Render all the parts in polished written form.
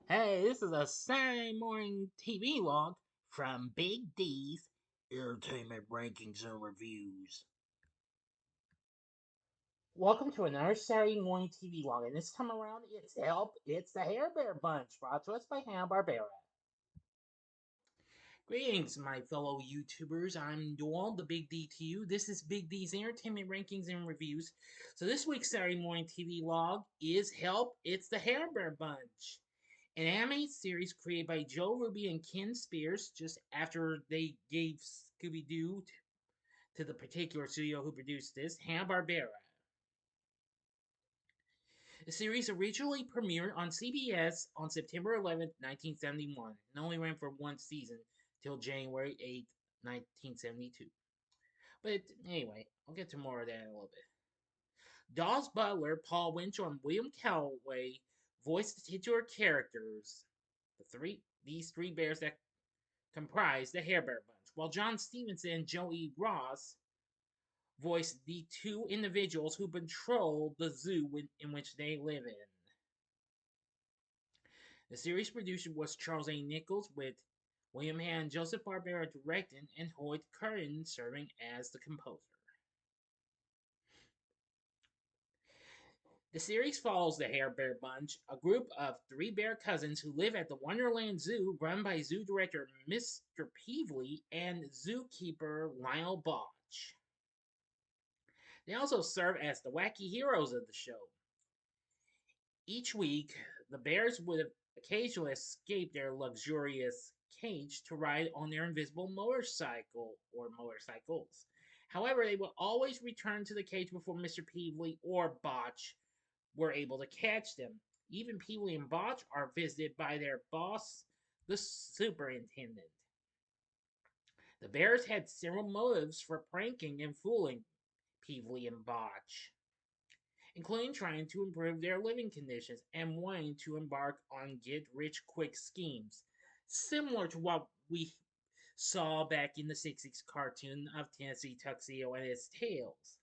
Hey, this is a Saturday Morning TVLog from Big D's Entertainment Rankings and Reviews. Welcome to another Saturday Morning TVLog, and this time around it's the Hair Bear Bunch, brought to us by Hanna-Barbera. Greetings, my fellow YouTubers. I'm Doyle, the Big D to you. This is Big D's Entertainment Rankings and Reviews. So this week's Saturday Morning TVLog is It's the Hair Bear Bunch, an anime series created by Joe Ruby and Ken Spears just after they gave Scooby-Doo to the particular studio who produced this, Hanna-Barbera. The series originally premiered on CBS on September 11th, 1971, and only ran for one season till January 8th, 1972. But anyway, I'll get to more of that in a little bit. Dawes Butler, Paul Winchell, and William Calloway voiced the titular characters, these three bears that comprise the Hair Bear Bunch, while John Stevenson and Joey Ross voiced the two individuals who patrol the zoo in which they live in. The series producer was Charles A. Nichols, with William Hanna and Joseph Barbera directing, and Hoyt Curtin serving as the composer. The series follows the Hair Bear Bunch, a group of three bear cousins who live at the Wonderland Zoo, run by zoo director Mr. Peevely and zookeeper Lionel Botch. They also serve as the wacky heroes of the show. Each week, the bears would occasionally escape their luxurious cage to ride on their invisible motorcycle or motorcycles. However, they would always return to the cage before Mr. Peevely or Botch were able to catch them. Even Peewee and Botch are visited by their boss, the superintendent. The Bears had several motives for pranking and fooling Peevely and Botch, including trying to improve their living conditions and wanting to embark on get-rich-quick schemes, similar to what we saw back in the 60s cartoon of Tennessee Tuxedo and its Tales.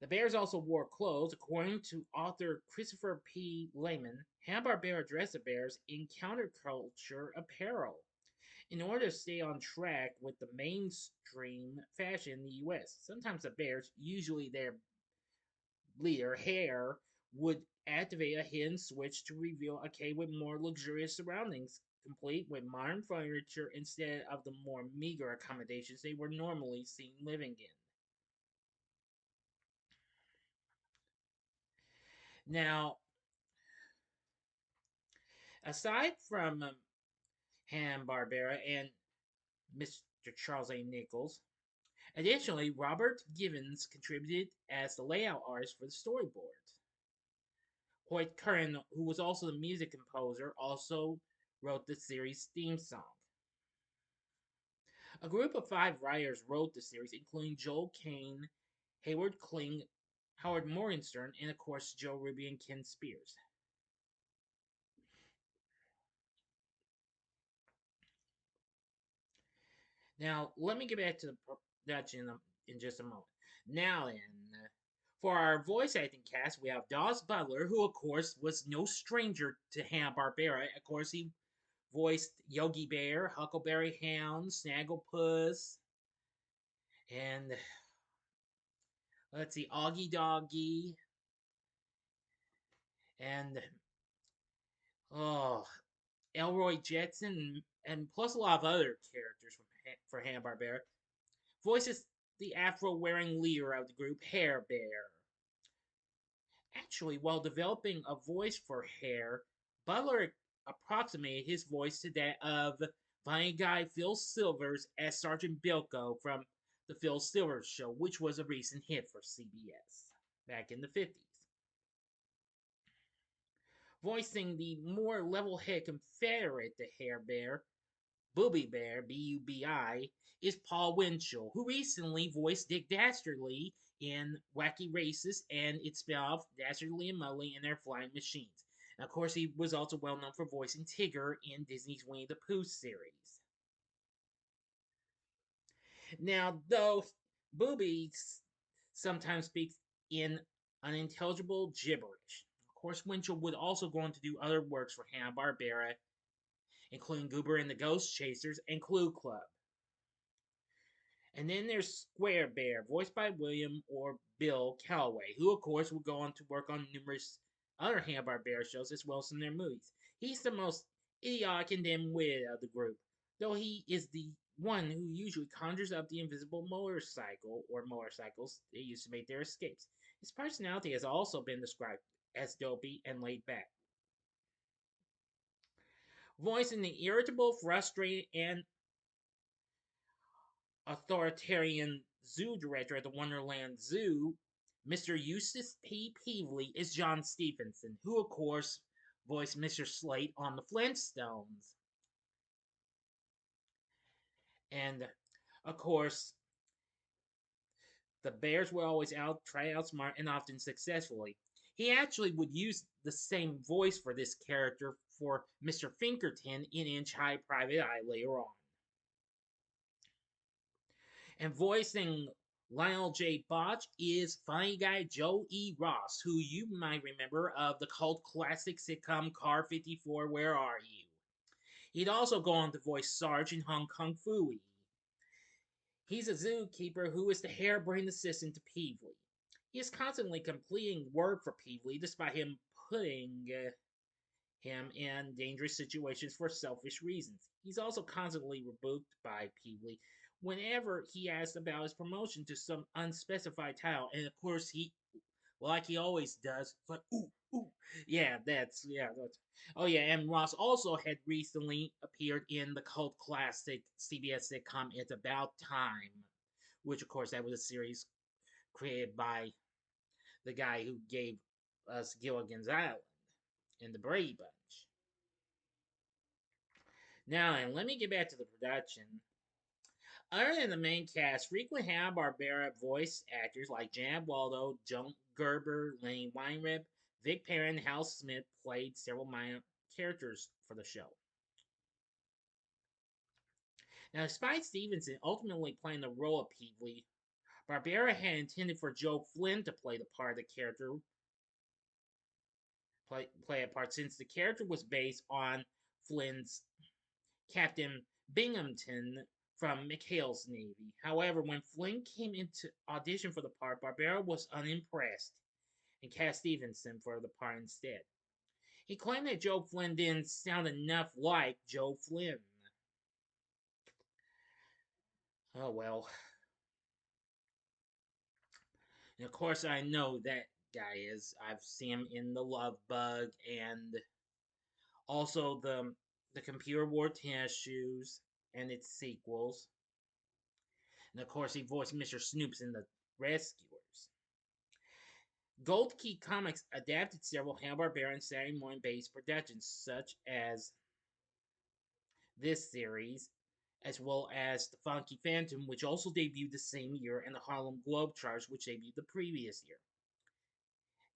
The Bears also wore clothes. According to author Christopher P. Lehman, Hanna-Barbera dressed the Bears in counterculture apparel in order to stay on track with the mainstream fashion in the U.S. Sometimes the Bears, usually their leader, Hare, would activate a hidden switch to reveal a cave with more luxurious surroundings, complete with modern furniture instead of the more meager accommodations they were normally seen living in. Now, aside from Hanna-Barbera and Mr. Charles A. Nichols, additionally, Robert Givens contributed as the layout artist for the storyboard. Hoyt Curtin, who was also the music composer, also wrote the series' theme song. A group of 5 writers wrote the series, including Joel Kane, Hayward Kling, Howard Morgenstern, and of course Joe Ruby and Ken Spears. Now, let me get back to the production in just a moment. Now then, for our voice acting cast, we have Dawes Butler, who of course was no stranger to Hanna-Barbera. Of course, he voiced Yogi Bear, Huckleberry Hound, Snagglepuss, and let's see, Augie Doggy, and oh, Elroy Jetson, and plus a lot of other characters for Hanna-Barbera. Voices the afro-wearing leader of the group, Hair Bear. Actually, while developing a voice for Hare, Butler approximated his voice to that of funny guy Phil Silvers as Sergeant Bilko from The Phil Silvers Show, which was a recent hit for CBS back in the 50s. Voicing the more level-headed Confederate the Hare Bear, Booby Bear, B-U-B-I, is Paul Winchell, who recently voiced Dick Dastardly in Wacky Racist and its spin-off Dastardly and Mudley and Their Flying Machines. And of course, he was also well known for voicing Tigger in Disney's Winnie the Pooh series. Now, though Booby sometimes speaks in unintelligible gibberish, of Of course, Winchell would also go on to do other works for Hanna-Barbera, including Goober and the Ghost Chasers and Clue Club. And then there's Square Bear, voiced by William or Bill Calloway, who of course would go on to work on numerous other Hanna-Barbera shows as well as in their movies. He's the most idiotic and dim-witted of the group, though he is the one who usually conjures up the invisible motorcycle or motorcycles they use to make their escapes. His personality has also been described as dopey and laid back. Voicing the irritable, frustrated, and authoritarian zoo director at the Wonderland Zoo, Mr. Eustace P. Peevely, is John Stephenson, who, of course, voiced Mr. Slate on The Flintstones. And, of course, the Bears were always try to outsmart and often successfully. He actually would use the same voice for this character for Mr. Finkerton in Inch High Private Eye later on. And voicing Lionel J. Botch is funny guy Joe E. Ross, who you might remember of the cult classic sitcom Car 54, Where Are You? He'd also go on to voice Sarge in Hong Kong Phooey. He's a zookeeper who is the harebrained assistant to Peevely. He is constantly completing work for Peevely despite him putting him in dangerous situations for selfish reasons. He's also constantly rebuked by Peevely whenever he asks about his promotion to some unspecified title, and of course he, like he always does, it's like ooh ooh, that's. Oh yeah, and Ross also had recently appeared in the cult classic CBS sitcom It's About Time, which of course that was a series created by the guy who gave us Gilligan's Island and the Brady Bunch. Now, and let me get back to the production. Other than the main cast, frequent Hanna-Barbera voice actors like Jan Waldo, Joan Gerber, Lenny Weinrib, Vic Perrin, and Hal Smith played several minor characters for the show. Now, despite Stevenson ultimately playing the role of Peevely, Barbera had intended for Joe Flynn to play the part of the character, play a part since the character was based on Flynn's Captain Binghamton from McHale's Navy. However, when Flynn came into audition for the part, Barbera was unimpressed and cast Stevenson for the part instead. He claimed that Joe Flynn didn't sound enough like Joe Flynn. Oh well. And of course, I know that guy is. I've seen him in The Love Bug and also the Computer Wore Tennis Shoes and its sequels. And of course, he voiced Mr. Snoops in The Rescuers. Gold Key Comics adapted several Hanna-Barbera and Saturday Morning based productions, such as this series, as well as The Funky Phantom, which also debuted the same year, and the Harlem Globetrotters, which debuted the previous year.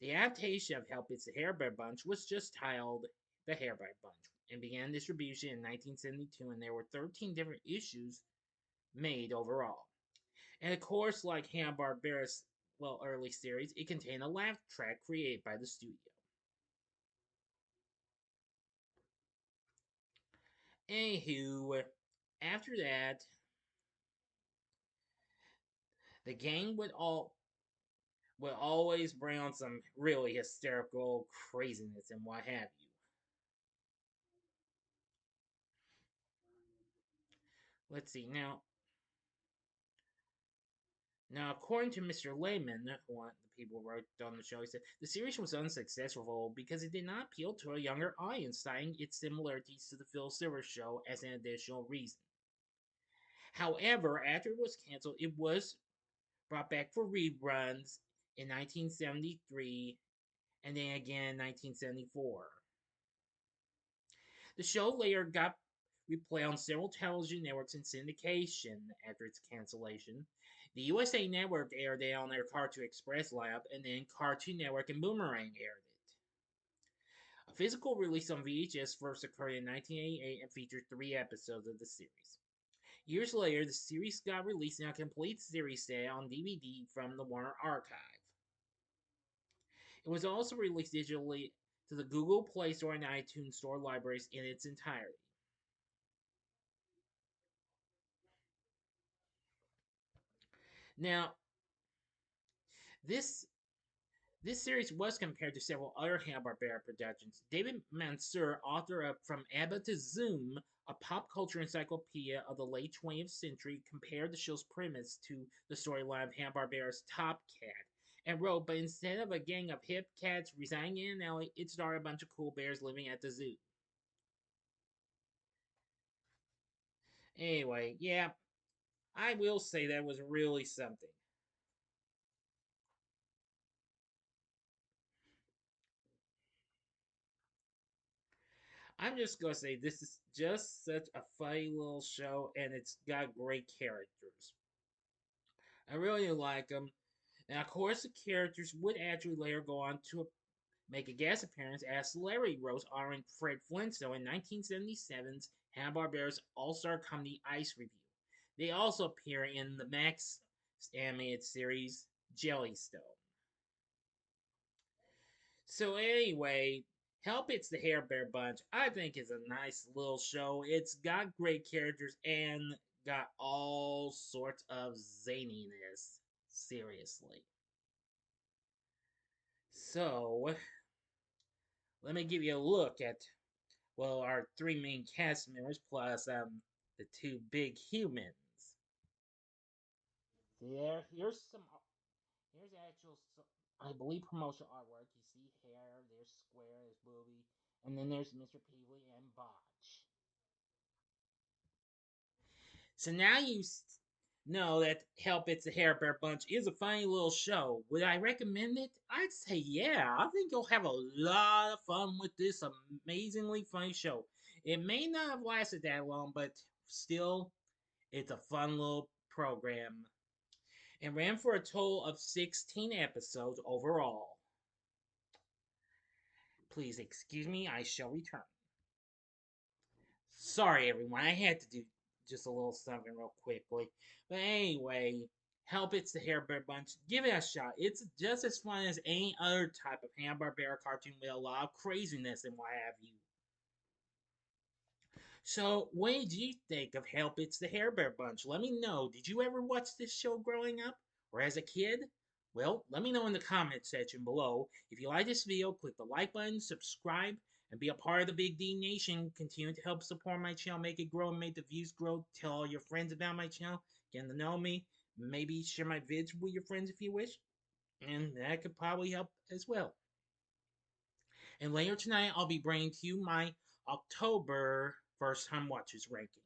The adaptation of Help It's the Hair-Bear Bunch was just titled The Hair-Bear Bunch and began distribution in 1972, and there were 13 different issues made overall. And of course, like Hanna-Barbera's early series, it contained a laugh track created by the studio. Anywho, after that, the gang would always bring on some really hysterical craziness and what have you. Let's see now. Now, according to Mr. Lehman, one of the people who wrote on the show, he said the series was unsuccessful because it did not appeal to a younger audience, citing its similarities to the Phil Silvers show as an additional reason. However, after it was canceled, it was brought back for reruns in 1973 and then again in 1974. The show later got replayed on several television networks in syndication after its cancellation. The USA Network aired it on their Cartoon Express lineup, and then Cartoon Network and Boomerang aired it. A physical release on VHS first occurred in 1988 and featured 3 episodes of the series. Years later, the series got released in a complete series set on DVD from the Warner Archive. It was also released digitally to the Google Play Store and iTunes Store libraries in its entirety. Now, this this series was compared to several other Hanna-Barbera productions. David Mansour, author of From ABBA to Zoom, a pop culture encyclopedia of the late 20th century, compared the show's premise to the storyline of Hanna-Barbera's Top Cat, and wrote, but instead of a gang of hip cats residing in an alley, it starred a bunch of cool bears living at the zoo. Anyway, yeah, I will say that was really something. I'm just gonna say this is just such a funny little show, and it's got great characters. I really like them. And of course, the characters would actually later go on to make a guest appearance as celebrity roast honoring Fred Flintstone in 1977's Hanna-Barbera's All-Star Comedy Ice Review. They also appear in the Max animated series Jellystone. So anyway, Help It's the Hair Bear Bunch, I think is a nice little show. It's got great characters and got all sorts of zaniness. Seriously. So, let me give you a look at, well, our three main cast members plus the two big humans. Here's some, here's actual, I believe, promotional artwork. You see hair, there's Square, there's Booby, and then there's Mr. Peevely and Botch. So now you know that Help It's a Hair Bear Bunch is a funny little show. Would I recommend it? I'd say yeah. I think you'll have a lot of fun with this amazingly funny show. It may not have lasted that long, but still, it's a fun little program. And ran for a total of 16 episodes overall. Please excuse me, I shall return. Sorry, everyone. I had to do just a little something real quickly. But anyway, Help It's the Hair Bear Bunch. Give it a shot. It's just as fun as any other type of Hanna-Barbera cartoon with a lot of craziness and what have you. So, what did you think of Help It's the Hair Bear Bunch? Let me know. Did you ever watch this show growing up? Or as a kid? Well, let me know in the comment section below. If you like this video, click the like button, subscribe, and be a part of the Big D Nation. Continue to help support my channel, make it grow, and make the views grow. Tell all your friends about my channel, getting to know me. Maybe share my vids with your friends if you wish. And that could probably help as well. And later tonight, I'll be bringing to you my October first time watches ranking.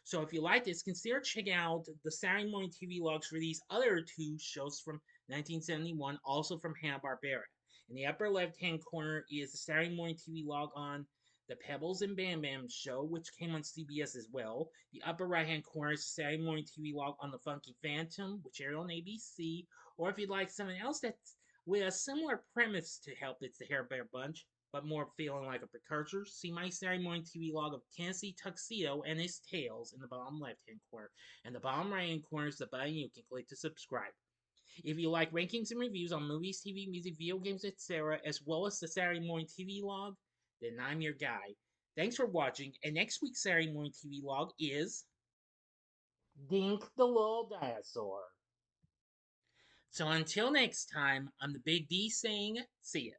So if you like this, consider checking out the Saturday Morning TV logs for these other two shows from 1971, also from Hanna-Barbera. In the upper left-hand corner is the Saturday Morning TV log on the Pebbles and Bam Bam show, which came on CBS as well. The upper right-hand corner is the Saturday Morning TV log on the Funky Phantom, which aired on ABC. Or if you'd like something else that's with a similar premise to Help It's the Hair Bear Bunch, but more feeling like a precursor, see my Saturday Morning TV log of Tennessee Tuxedo and his tales in the bottom left-hand corner. And the bottom right-hand corner is the button you can click to subscribe. If you like rankings and reviews on movies, TV, music, video games, etc., as well as the Saturday Morning TV log, then I'm your guy. Thanks for watching, and next week's Saturday Morning TV log is Dink the Little Dinosaur. So until next time, I'm the Big D saying, see ya.